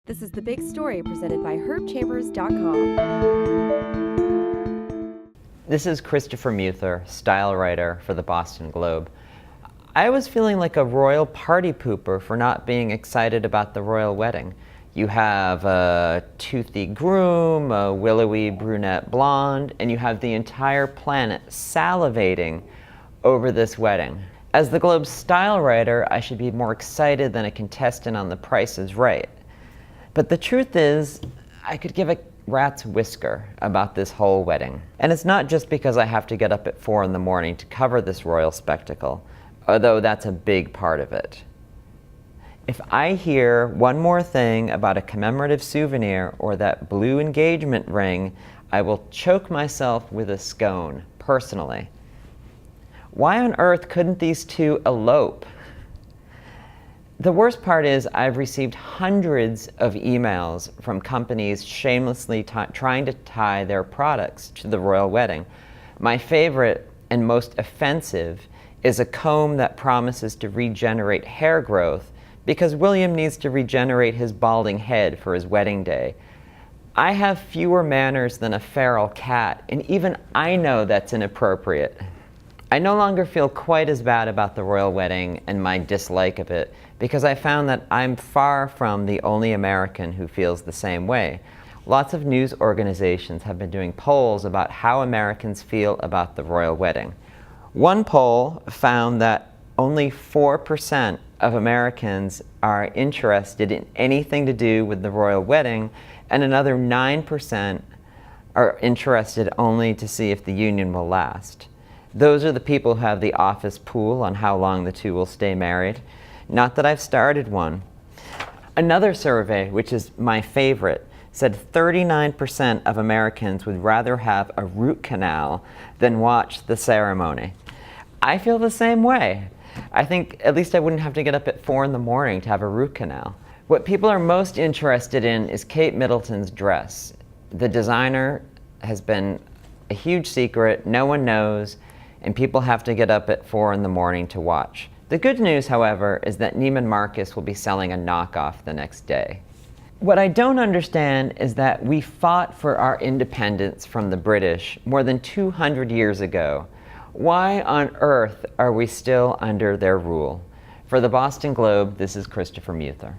This is The Big Story presented by herbchambers.com. This is Christopher Muther, style writer for the Boston Globe. I was feeling like a royal party pooper for not being excited about the royal wedding. You have a toothy groom, a willowy brunette blonde, and you have the entire planet salivating over this wedding. As the Globe's style writer, I should be more excited than a contestant on The Price is Right. But the truth is, I could give a rat's whisker about this whole wedding. And it's not just because I have to get up at 4 in the morning to cover this royal spectacle, although that's a big part of it. If I hear one more thing about a commemorative souvenir or that blue engagement ring, I will choke myself with a scone, personally. Why on earth couldn't these two elope? The worst part is I've received hundreds of emails from companies shamelessly trying to tie their products to the royal wedding. My favorite and most offensive is a comb that promises to regenerate hair growth because William needs to regenerate his balding head for his wedding day. I have fewer manners than a feral cat, and even I know that's inappropriate. I no longer feel quite as bad about the royal wedding and my dislike of it because I found that I'm far from the only American who feels the same way. Lots of news organizations have been doing polls about how Americans feel about the royal wedding. One poll found that only 4% of Americans are interested in anything to do with the royal wedding, and another 9% are interested only to see if the union will last. Those are the people who have the office pool on how long the two will stay married. Not that I've started one. Another survey, which is my favorite, said 39% of Americans would rather have a root canal than watch the ceremony. I feel the same way. I think at least I wouldn't have to get up at 4 in the morning to have a root canal. What people are most interested in is Kate Middleton's dress. The designer has been a huge secret, no one knows, and people have to get up at 4 in the morning to watch. The good news, however, is that Neiman Marcus will be selling a knockoff the next day. What I don't understand is that we fought for our independence from the British more than 200 years ago. Why on earth are we still under their rule? For the Boston Globe, this is Christopher Muther.